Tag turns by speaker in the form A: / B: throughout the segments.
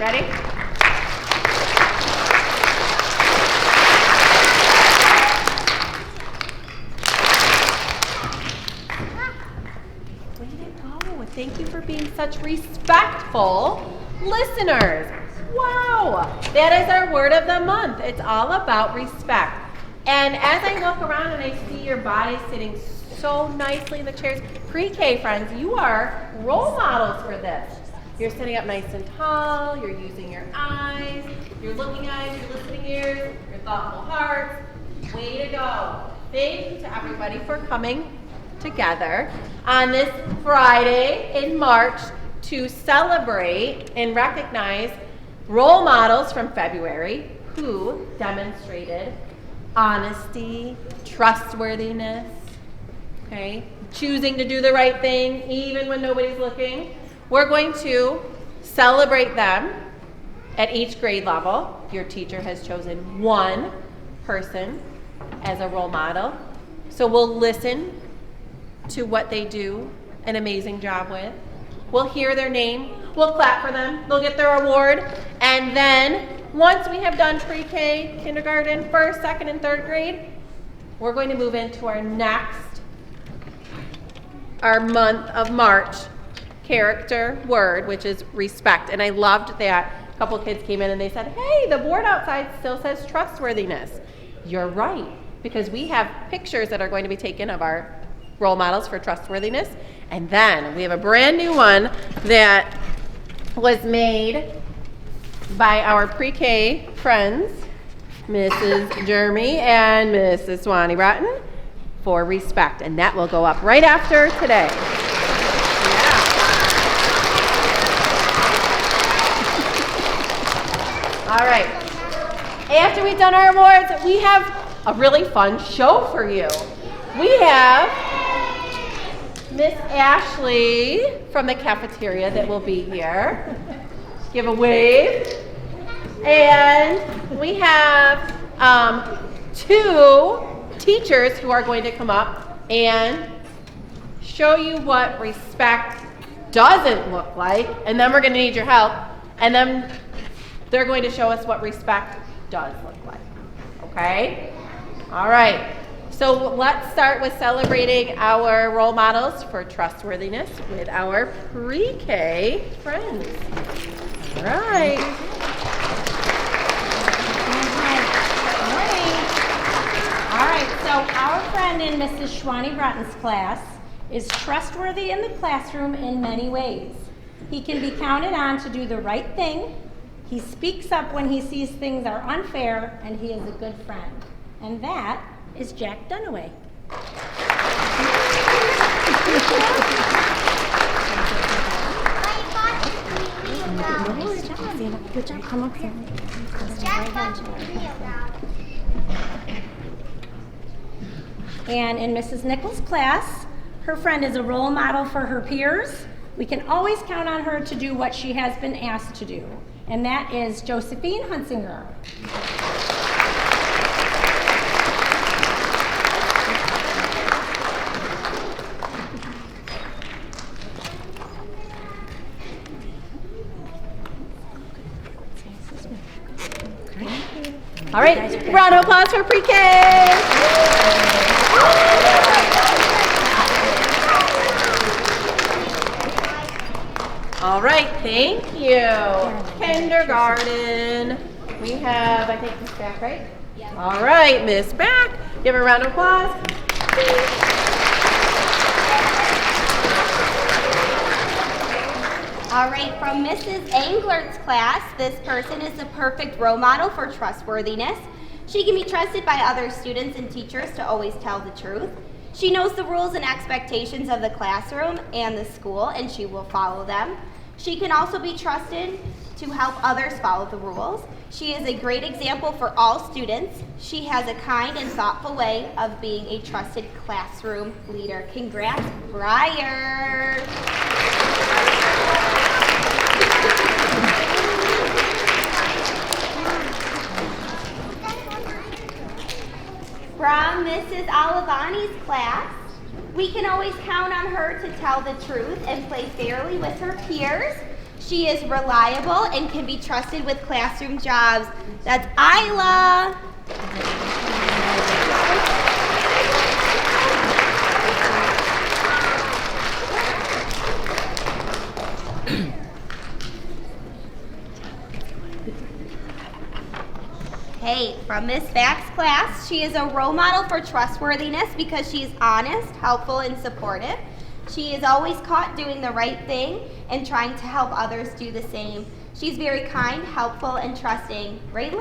A: Ready? Way to go. Thank you for being such respectful listeners. Wow. That is our word of the month. It's all about respect. And as I look around and I see your body sitting so nicely in the chairs, pre-K friends, you are role models for this. You're sitting up nice and tall, you're using your eyes, your looking eyes, your listening ears, your thoughtful hearts. Way to go. Thank you to everybody for coming together on this Friday in March to celebrate and recognize role models from February who demonstrated honesty, trustworthiness, okay, choosing to do the right thing even when nobody's looking. We're going to celebrate them at each grade level. Your teacher has chosen one person as a role model. So we'll listen to what they do an amazing job with. We'll hear their name. We'll clap for them. They'll get their award. And then once we have done pre-K, kindergarten, first, second, and third grade, we're going to move into our month of March character word, which is respect. And I loved that a couple kids came in and they said, hey, the board outside still says trustworthiness. You're right, because we have pictures that are going to be taken of our role models for trustworthiness. And then we have a brand new one that was made by our pre-K friends, Mrs. Jeremy and Mrs. Swanee Bratton, for respect. And that will go up right after today. All right. After we've done our awards, we have a really fun show for you. We have Miss Ashley from the cafeteria that will be here. Give a wave. And we have two teachers who are going to come up and show you what respect doesn't look like. And then we're going to need your help. And then they're going to show us what respect does look like. Okay? All right. So let's start with celebrating our role models for trustworthiness with our pre-K friends. All right.
B: All right, so our friend in Mrs. Swanee Bratton's class is trustworthy in the classroom in many ways. He can be counted on to do the right thing. He speaks up when he sees things are unfair, and he is a good friend. And that is Jack Dunaway. Good job. Come up here. And in Mrs. Nichols' class, her friend is a role model for her peers. We can always count on her to do what she has been asked to do. And that is Josephine Hunsinger.
A: All right, round of applause for pre-K. All right, thank you. Kindergarten. We have, I think, Miss Back, right? Yeah. All right, Miss Back. Give her a round of applause.
C: All right, from Mrs. Angler's class, this person is the perfect role model for trustworthiness. She can be trusted by other students and teachers to always tell the truth. She knows the rules and expectations of the classroom and the school, and she will follow them. She can also be trusted to help others follow the rules. She is a great example for all students. She has a kind and thoughtful way of being a trusted classroom leader. Congrats, Briar! From Mrs. Olivani's class, we can always count on her to tell the truth and play fairly with her peers. She is reliable and can be trusted with classroom jobs. That's Isla. Hey, from Miss Back's class, she is a role model for trustworthiness because she is honest, helpful, and supportive. She is always caught doing the right thing and trying to help others do the same. She's very kind, helpful, and trusting. Raylan!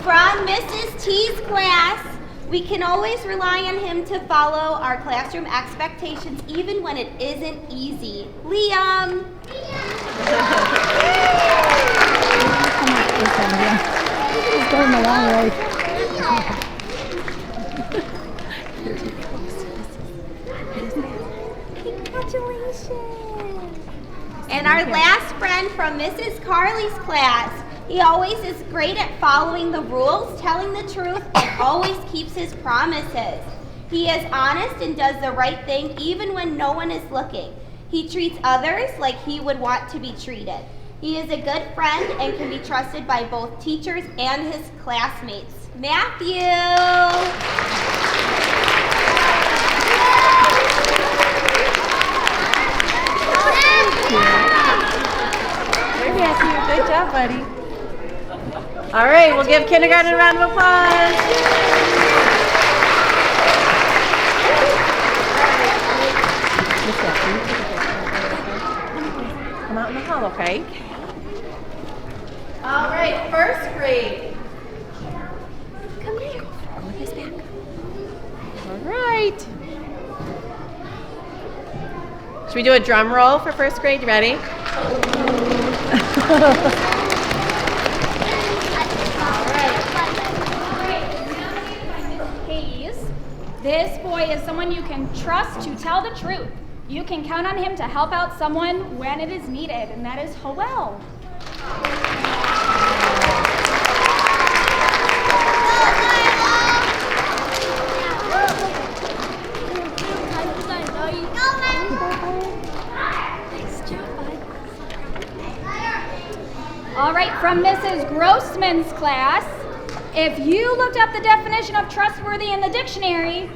C: From Mrs. T's class, we can always rely on him to follow our classroom expectations even when it isn't easy. Liam!
D: He's going the long way.
C: Congratulations! And our last friend from Mrs. Carly's class. He always is great at following the rules, telling the truth, and always keeps his promises. He is honest and does the right thing even when no one is looking. He treats others like he would want to be treated. He is a good friend and can be trusted by both teachers and his classmates. Matthew!
A: Hey, Matthew. Good job, buddy. All right, we'll give kindergarten a round of applause. Come out in the hall, okay? All right, first grade.
C: Come here. Go with Miss Back.
A: All right. Should we do a drum roll for first grade? You ready?
E: This boy is someone you can trust to tell the truth. You can count on him to help out someone when it is needed, and that is Howell. All right, from Mrs. Grossman's class, if you looked up the definition of trustworthy in the dictionary,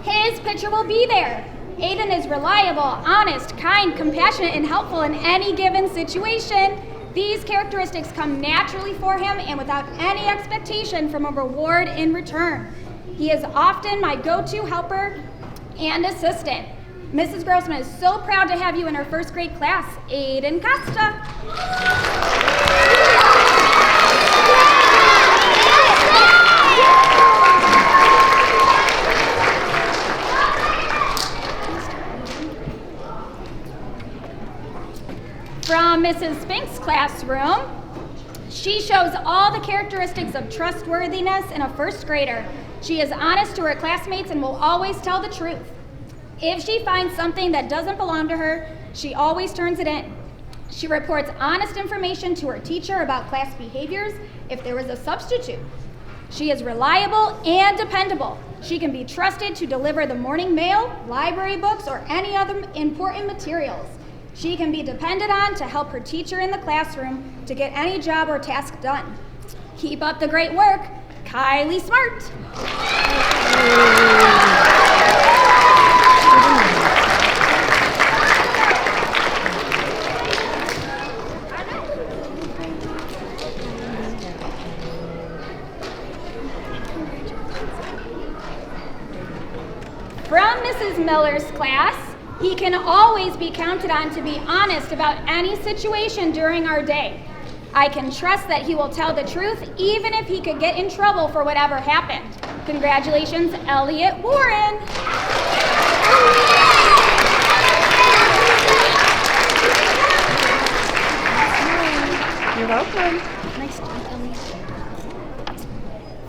E: his picture will be there. Aiden is reliable, honest, kind, compassionate, and helpful in any given situation. These characteristics come naturally for him and without any expectation from a reward in return. He is often my go-to helper and assistant. Mrs. Grossman is so proud to have you in her first grade class, Aiden Costa. From Mrs. Spink's classroom, she shows all the characteristics of trustworthiness in a first grader. She is honest to her classmates and will always tell the truth. If she finds something that doesn't belong to her, she always turns it in. She reports honest information to her teacher about class behaviors if there is a substitute. She is reliable and dependable. She can be trusted to deliver the morning mail, library books, or any other important materials. She can be depended on to help her teacher in the classroom to get any job or task done. Keep up the great work, Kylie Smart. From Mrs. Miller's class, he can always be counted on to be honest about any situation during our day. I can trust that he will tell the truth even if he could get in trouble for whatever happened. Congratulations, Elliot Warren.
A: You're welcome.
C: Nice job, Ellie.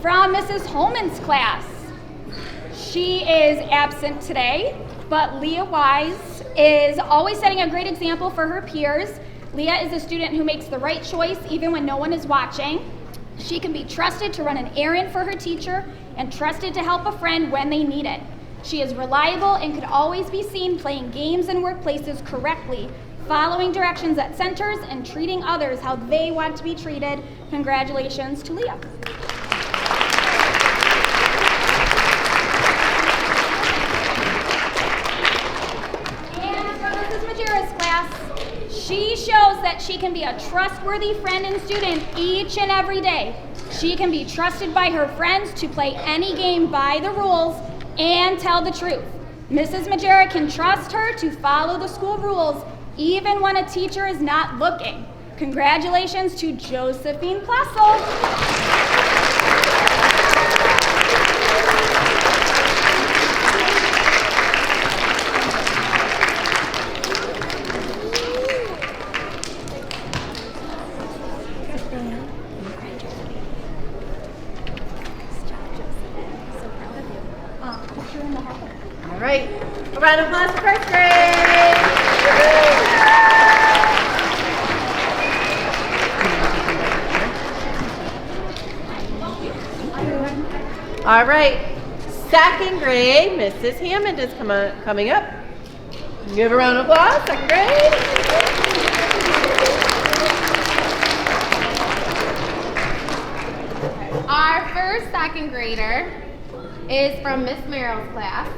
E: From Mrs. Holman's class, she is absent today, but Leah Wise is always setting a great example for her peers. Leah is a student who makes the right choice even when no one is watching. She can be trusted to run an errand for her teacher and trusted to help a friend when they need it. She is reliable and could always be seen playing games in workplaces correctly, following directions at centers and treating others how they want to be treated. Congratulations to Leah. And for Mrs. Majera's class, she shows that she can be a trustworthy friend and student each and every day. She can be trusted by her friends to play any game by the rules and tell the truth. Mrs. Majera can trust her to follow the school rules even when a teacher is not looking. Congratulations to Josephine Plessel.
A: All right, a round of applause for first grade. All right, second grade, Mrs. Hammond is coming up. Give a round of applause, second grade.
F: Our first second grader is from Miss Merrill's class.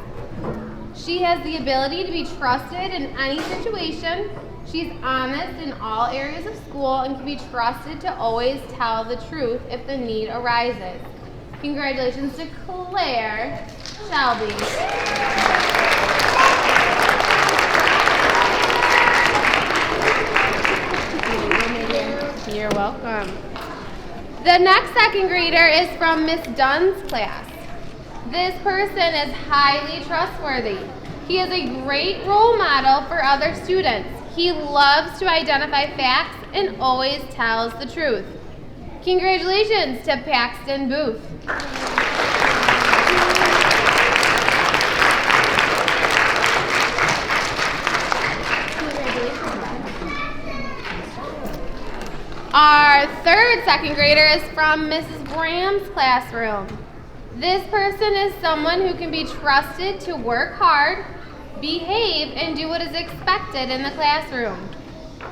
F: She has the ability to be trusted in any situation. She's honest in all areas of school and can be trusted to always tell the truth if the need arises. Congratulations to Claire Shelby. You're welcome. The next second grader is from Miss Dunn's class. This person is highly trustworthy. He is a great role model for other students. He loves to identify facts and always tells the truth. Congratulations to Paxton Booth. Our third second grader is from Mrs. Graham's classroom. This person is someone who can be trusted to work hard, behave, and do what is expected in the classroom.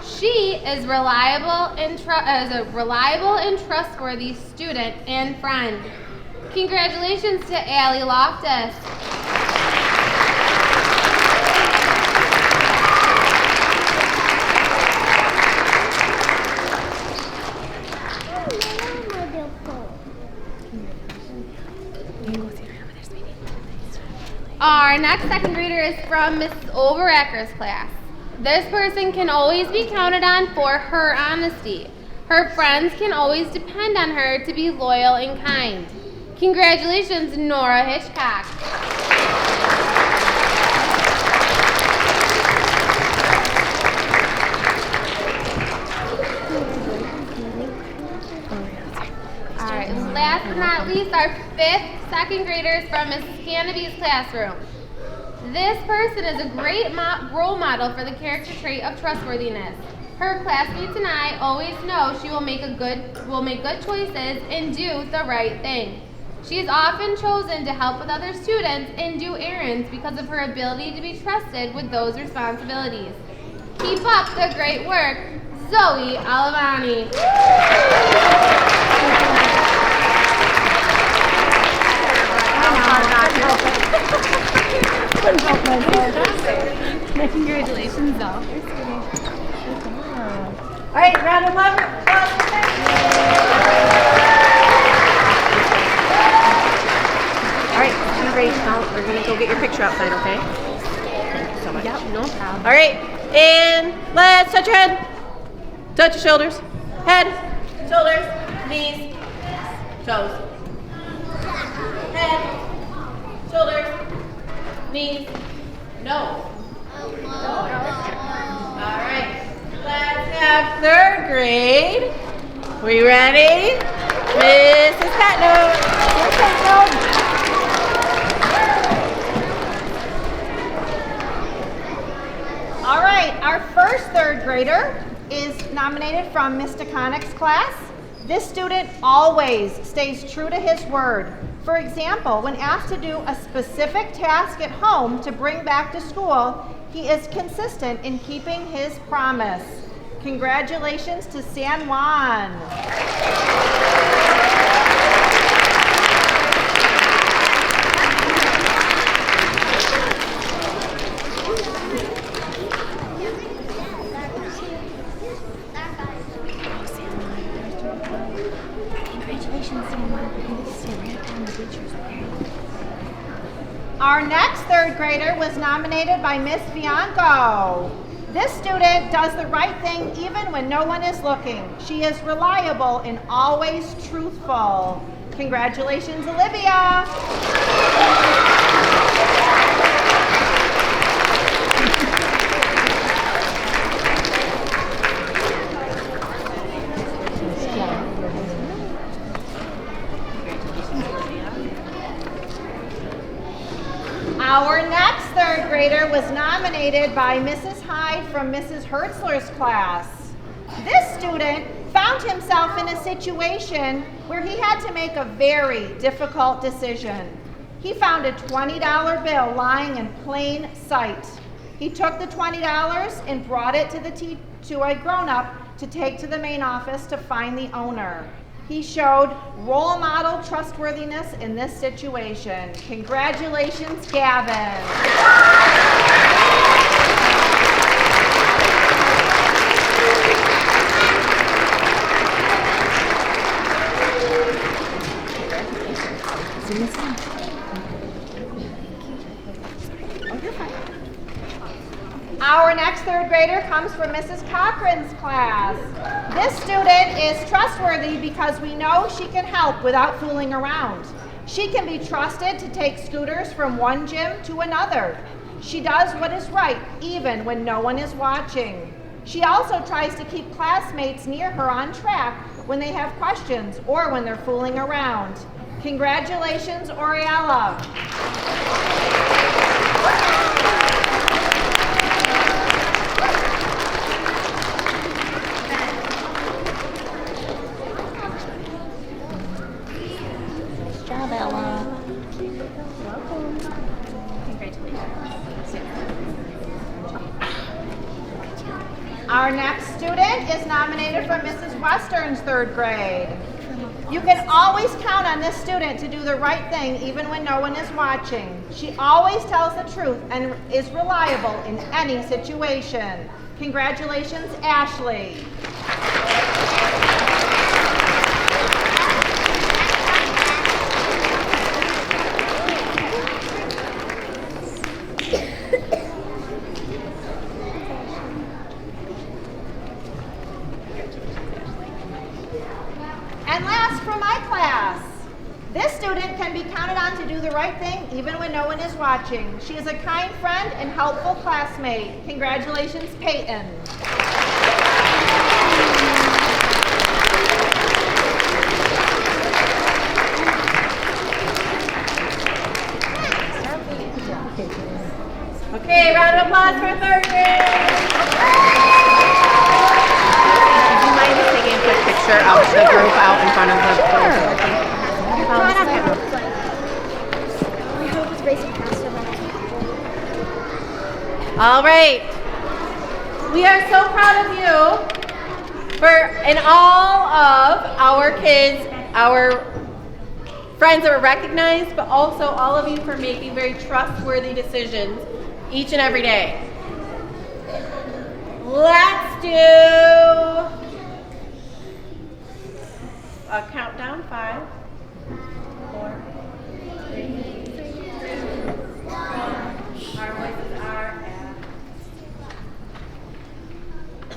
F: She is a reliable and trustworthy student and friend. Congratulations to Allie Loftus. Our next second grader is from Mrs. Overacker's class. This person can always be counted on for her honesty. Her friends can always depend on her to be loyal and kind. Congratulations, Nora Hitchcock. All right, last but not least, our fifth second grader is from Mrs. Cannaby's classroom. This person is a great role model for the character trait of trustworthiness. Her classmates and I always know she will make good choices and do the right thing. She is often chosen to help with other students and do errands because of her ability to be trusted with those responsibilities. Keep up the great work, Zoe Alavani. Congratulations, though.
A: All right, round of applause. All right, be ready. Now we're gonna go get your picture outside, okay? Thank you so much. Yep, no problem. All right, and let's touch your head, touch your shoulders, head, shoulders, knees, toes, head, shoulders, knees, nose. All right, let's have third grade. We ready? Mrs. Patno.
G: All right, our first third grader is nominated from Miss DeConnick's class. This student always stays true to his word. For example, when asked to do a specific task at home to bring back to school, he is consistent in keeping his promise. Congratulations to San Juan. Our next third grader was nominated by Miss Bianco. This student does the right thing even when no one is looking. She is reliable and always truthful. Congratulations, Olivia. Our next third grader was nominated by Mrs. Hyde from Mrs. Hertzler's class. This student found himself in a situation where he had to make a very difficult decision. He found a $20 bill lying in plain sight. He took the $20 and brought it to a grown-up to take to the main office to find the owner. He showed role model trustworthiness in this situation. Congratulations, Gavin. Our next third grader comes from Mrs. Cochran's class. This student is trustworthy because we know she can help without fooling around. She can be trusted to take scooters from one gym to another. She does what is right even when no one is watching. She also tries to keep classmates near her on track when they have questions or when they're fooling around. Congratulations, Oriella. Our next student is nominated for Mrs. Western's third grade. You can always count on this student to do the right thing even when no one is watching. She always tells the truth and is reliable in any situation. Congratulations, Ashley. And last from my class, this student can be counted on to do the right thing even when no one is watching. She is a kind friend and helpful classmate. Congratulations, Peyton. Okay, round of applause for third grade.
A: Taking a quick picture of the group out in front of the All right. We are so proud of you and all of our kids, our friends that were recognized, but also all of you for making very trustworthy decisions each and every day. Let's do a countdown. 5, 4, 3, 2, 1. Our voices are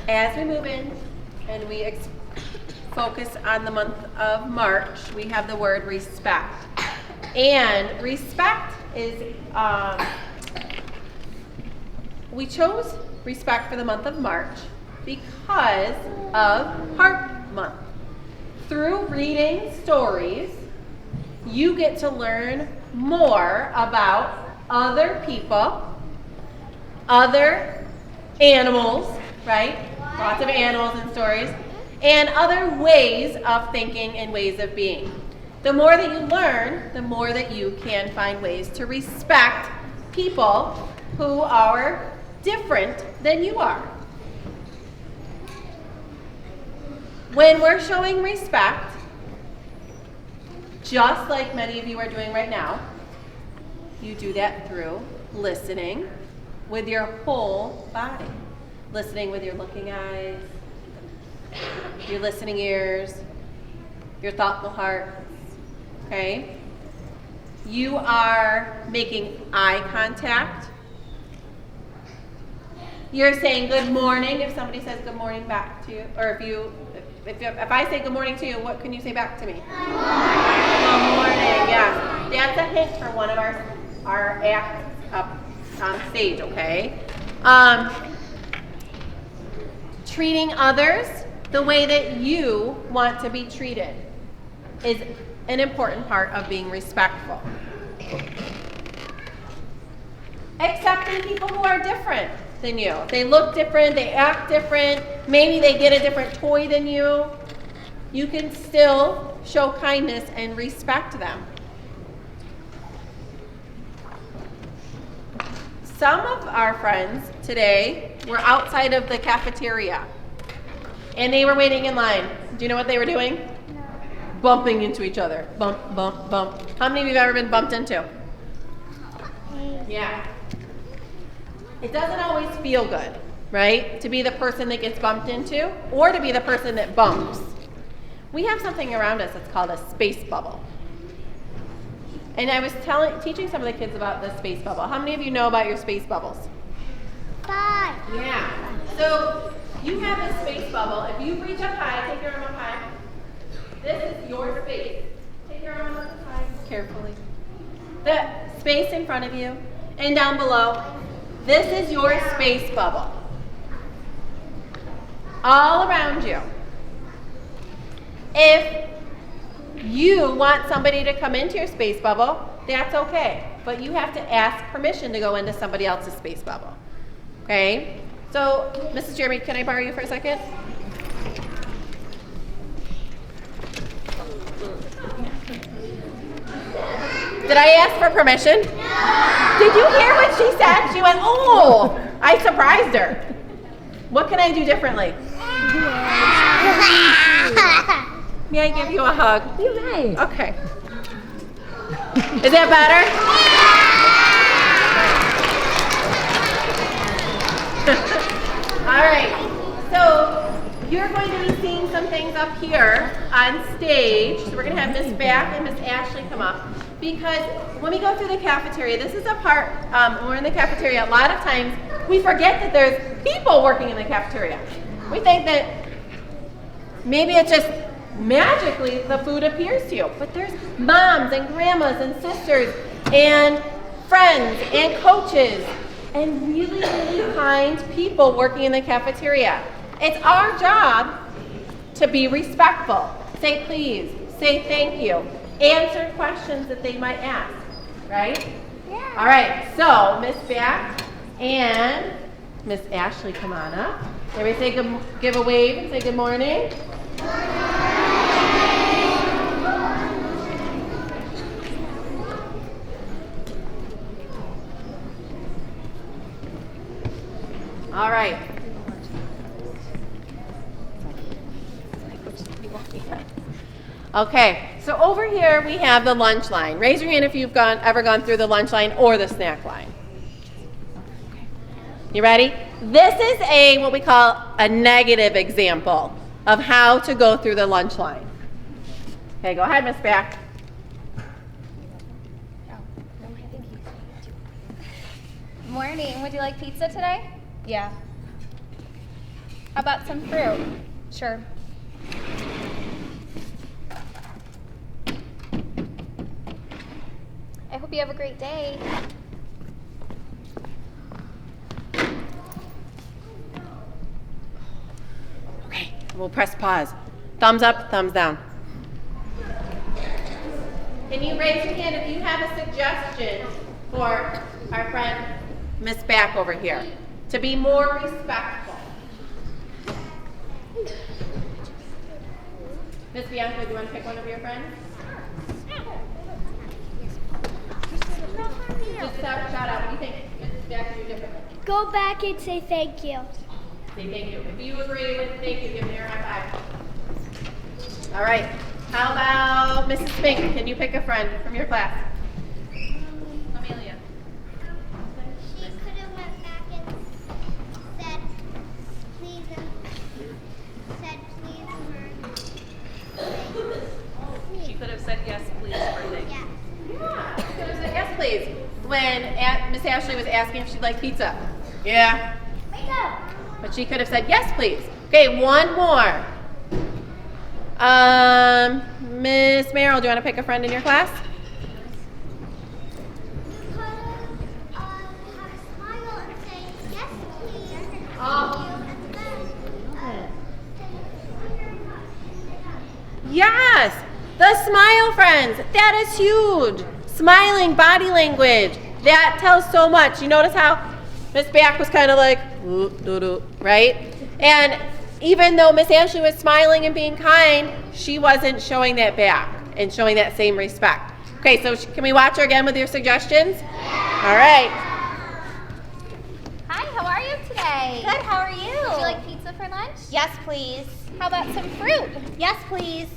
A: as we move in and we focus on the month of March, we have the word respect. And respect is, we chose respect for the month of March because of Heart Month. Through reading stories, you get to learn more about other people, other animals, right? Lots of animals and stories. and other ways of thinking and ways of being. The more that you learn, the more that you can find ways to respect people who are different than you are. When we're showing respect, just like many of you are doing right now, you do that through listening with your whole body. Listening with your looking eyes, your listening ears, your thoughtful heart, okay? You are making eye contact. You're saying good morning if somebody says good morning back to you, or if I say good morning to you, what can you say back to me? Good morning, yes. That's a hint for one of our acts up on stage, okay? Treating others the way that you want to be treated is an important part of being respectful. Accepting people who are different than you. They look different, they act different, maybe they get a different toy than you. You can still show kindness and respect them. Some of our friends today were outside of the cafeteria and they were waiting in line. Do you know what they were doing? No. Bumping into each other. Bump, bump, bump. How many of you have ever been bumped into? Yeah. It doesn't always feel good, right? To be the person that gets bumped into or to be the person that bumps. We have something around us that's called a space bubble. And I was teaching some of the kids about the space bubble. How many of you know about your space bubbles?
C: 5.
A: Yeah. So you have a space bubble. If you reach up high, take your arm up high. This is your space. Take your arm up high carefully. The space in front of you and down below. This is your space bubble. All around you. If you want somebody to come into your space bubble, that's okay. But you have to ask permission to go into somebody else's space bubble. Okay? So, Mrs. Jeremy, can I borrow you for a second? Did I ask for permission? No. Did you hear what she said? She went, oh, I surprised her. What can I do differently? May I give you a hug?
B: You may.
A: Okay. Is that better? All right. So you're going to be seeing some things up here on stage. So we're going to have Miss Back and Miss Ashley come up. Because when we go through the cafeteria, this is a part, when we're in the cafeteria, a lot of times we forget that there's people working in the cafeteria. We think that maybe it's just magically the food appears to you. But there's moms and grandmas and sisters and friends and coaches and really, really kind people working in the cafeteria. It's our job to be respectful. Say please, say thank you, answer questions that they might ask, right? Yeah. All right, so Miss Back and Miss Ashley, come on up. Everybody say good, give a wave and say good morning. All right. Okay, so over here we have the lunch line. Raise your hand if you've ever gone through the lunch line or the snack line. You ready? This is what we call a negative example of how to go through the lunch line. Okay, go ahead, Miss Back.
H: Morning. Would you like pizza today? Yeah. How about some fruit? Sure. I hope you have a great day.
A: Okay, we'll press pause. Thumbs up, thumbs down. Can you raise your hand if you have a suggestion for our friend Miss Back over here to be more respectful? Miss Bianca, do you want to pick one of your friends? Just shout out. What do you think? Miss Bianca, do differently.
I: Go back and say thank you.
A: Say thank you. If you agree with thank you, give me your high five. All right. How about Mrs. Spink? Can you pick a friend from your class? Amelia.
I: She could have went back and said please
J: She could have said yes, please, for things.
I: Yeah.
A: Yeah. She could have said yes, please. When Miss Ashley was asking if she'd like pizza. Yeah. But she could have said yes, please. Okay, one more. Miss Merrill, do you want to pick a friend in your class?
I: You could have had a smile and say yes please.
A: Yes, the smile friends. That is huge. Smiling body language. That tells so much. You notice how Miss Back was kind of like, right? And even though Miss Ashley was smiling and being kind, she wasn't showing that back and showing that same respect. Okay, so can we watch her again with your suggestions? All right.
H: Hi, how are you today?
C: Good, how are you?
H: Would you like pizza for lunch?
C: Yes, please.
H: How about some fruit?
C: Yes, please.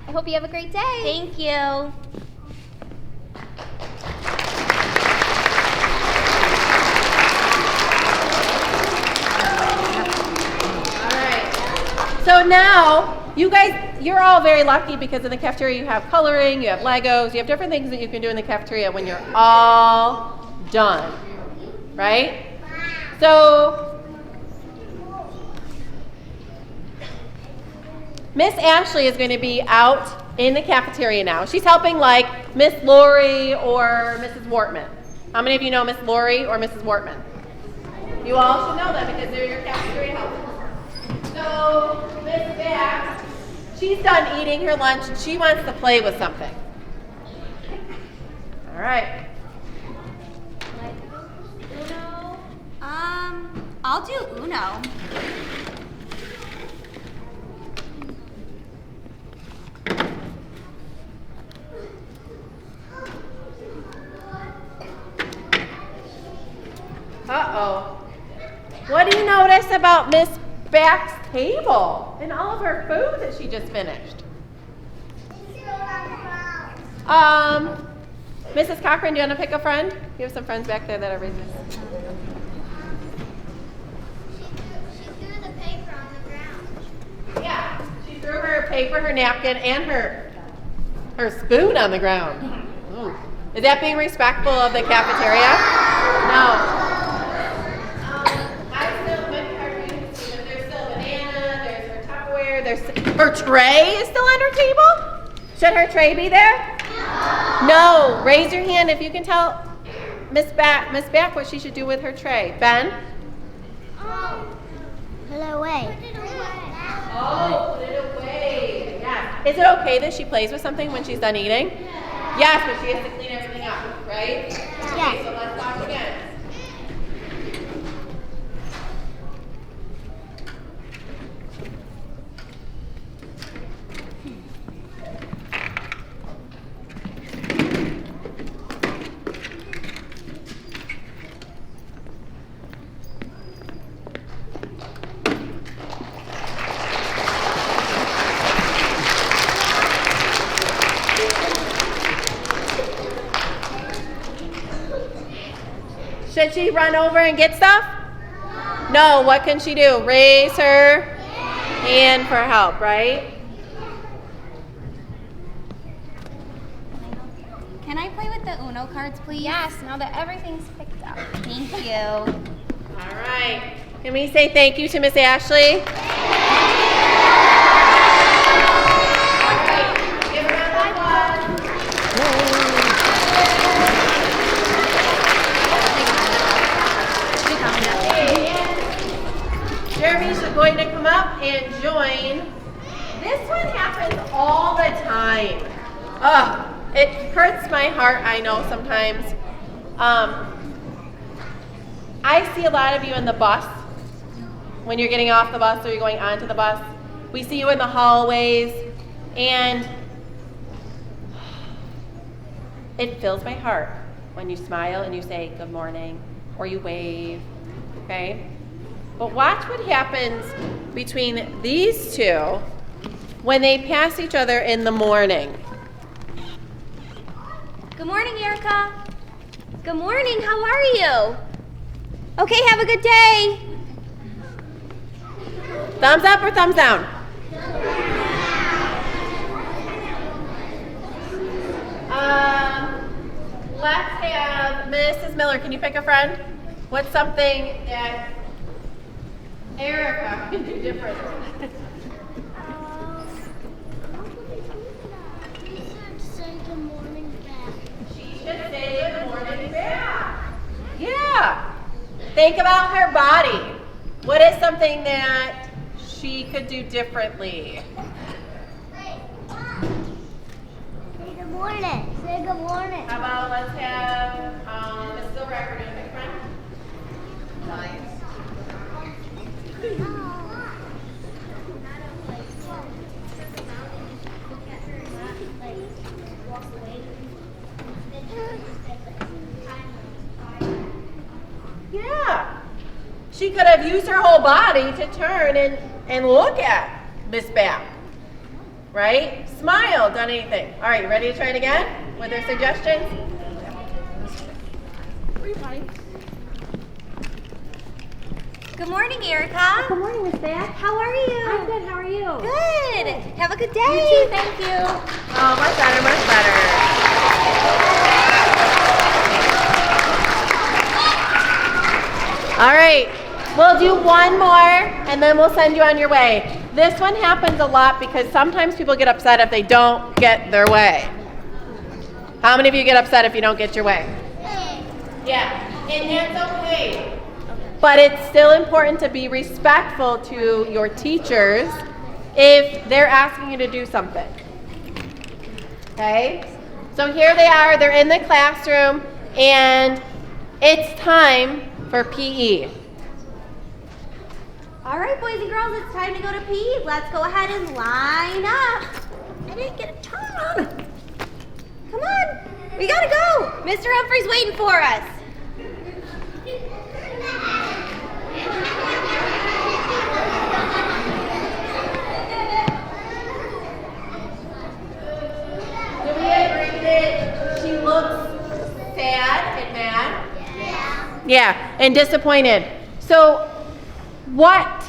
H: I hope you have a great day.
C: Thank you.
A: So now, you guys, you're all very lucky because in the cafeteria you have coloring, you have Legos, you have different things that you can do in the cafeteria when you're all done, right? So, Miss Ashley is going to be out in the cafeteria now. She's helping like Miss Lori or Mrs. Wortman. How many of you know Miss Lori or Mrs. Wortman? You all should know them because they're your cafeteria helpers. So, Miss Bax, she's done eating her lunch and she wants to play with something. All right.
C: Uno. I'll do Uno.
A: Uh-oh. What do you notice about Miss Back's table and all of her food that she just finished? Mrs. Cochran, do you want to pick a friend? You have some friends back there that are raising.
I: She threw the paper on the ground.
A: Yeah, she threw her paper, her napkin, and her spoon on the ground. Ooh. Is that being respectful of the cafeteria? No. Her tray is still on her table? Should her tray be there? No. Raise your hand if you can tell Miss Back what she should do with her tray. Ben?
I: Put it away.
A: Oh, put it away. Yeah. Is it okay that she plays with something when she's done eating? Yes, but she has to clean everything up, right? Okay, so let's watch again. Should she run over and get stuff? No, what can she do? Raise her hand for help, right?
C: Can I play with the Uno cards, please?
H: Yes, now that everything's picked up.
C: Thank you.
A: All right. Can we say thank you to Miss Ashley? All right. Give her a round of applause. Jeremy's going to come up and join. This one happens all the time. Ugh, it hurts my heart, I know sometimes. I see a lot of you in the bus, when you're getting off the bus or you're going onto the bus. We see you in the hallways, and it fills my heart when you smile and you say good morning or you wave, okay? But watch what happens between these two when they pass each other in the morning.
C: Good morning, Erica. Good morning, how are you? Okay, have a good day.
A: Thumbs up or thumbs down? Let's have Mrs. Miller. Can you pick a friend? What's something that Erica can do differently?
I: She should say good morning back.
A: She should say good morning back. Yeah. Think about her body. What is something that she could do differently?
I: Say good morning. Say good morning.
A: How about let's have Mrs. O'Reilly do a friend? Nice. Yeah. She could have used her whole body to turn and look at Miss Back. Right? Smile, done anything. All right, you ready to try it again with her suggestions?
C: Good morning, Erica.
B: Good morning, Miss Back.
C: How are you?
B: I'm good. How are you?
C: Good. Have a good day.
B: You too. Thank you.
A: Oh, much better, much better. All right, we'll do one more and then we'll send you on your way. This one happens a lot because sometimes people get upset if they don't get their way. How many of you get upset if you don't get your way? Yeah, and that's okay. But it's still important to be respectful to your teachers if they're asking you to do something. Okay? So here they are, they're in the classroom, and it's time for PE.
C: All right, boys and girls, it's time to go to PE. Let's go ahead and line up. I didn't get a turn. Come on, we gotta go. Mr. Humphrey's waiting for us.
A: Do we agree that she looks sad and mad? Yeah, and disappointed. So, what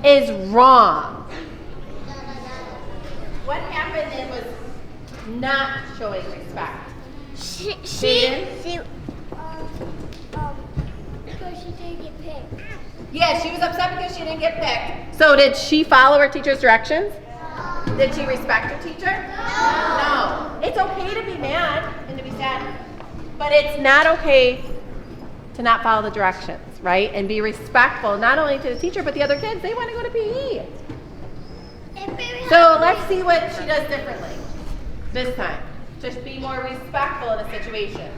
A: is wrong? What happened that was not showing respect?
I: Because she didn't get picked.
A: Yeah, she was upset because she didn't get picked. So did she follow her teacher's directions? Did she respect her teacher? No. It's okay to be mad and to be sad, but it's not okay to not follow the directions, right? And be respectful, not only to the teacher, but the other kids. They want to go to PE. So let's see what she does differently this time. Just be more respectful in a situation.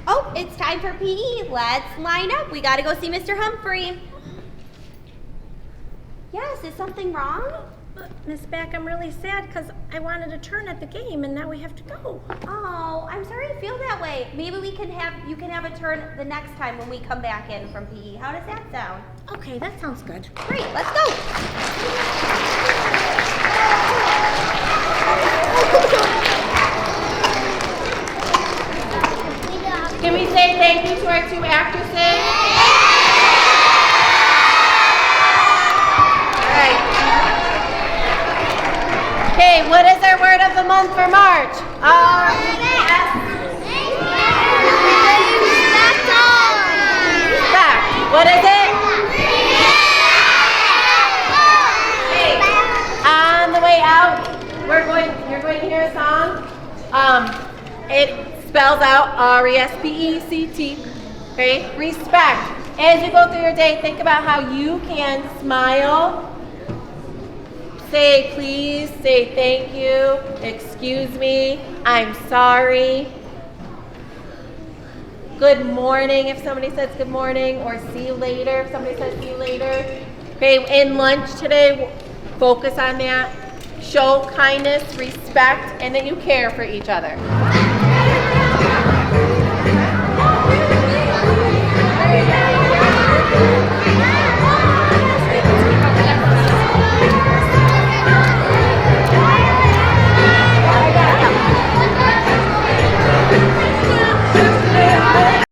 C: Oh, it's time for PE. Let's line up. We gotta go see Mr. Humphrey. Yes, is something wrong?
B: Miss Back, I'm really sad because I wanted a turn at the game and now we have to go.
C: Oh, I'm sorry you feel that way. Maybe you can have a turn the next time when we come back in from PE. How does that sound?
B: Okay, that sounds good.
C: Great, let's go.
A: Can we say thank you to our two actresses? All right. Okay, what is our word of the month for March? Respect. What is it? Okay. On the way out, you're going to hear a song. It spells out R-E-S-P-E-C-T. Okay? Respect. As you go through your day, think about how you can smile. Say please, say thank you, excuse me, I'm sorry. Good morning if somebody says good morning, or see you later if somebody says see you later. Okay, in lunch today, focus on that. Show kindness, respect, and that you care for each other.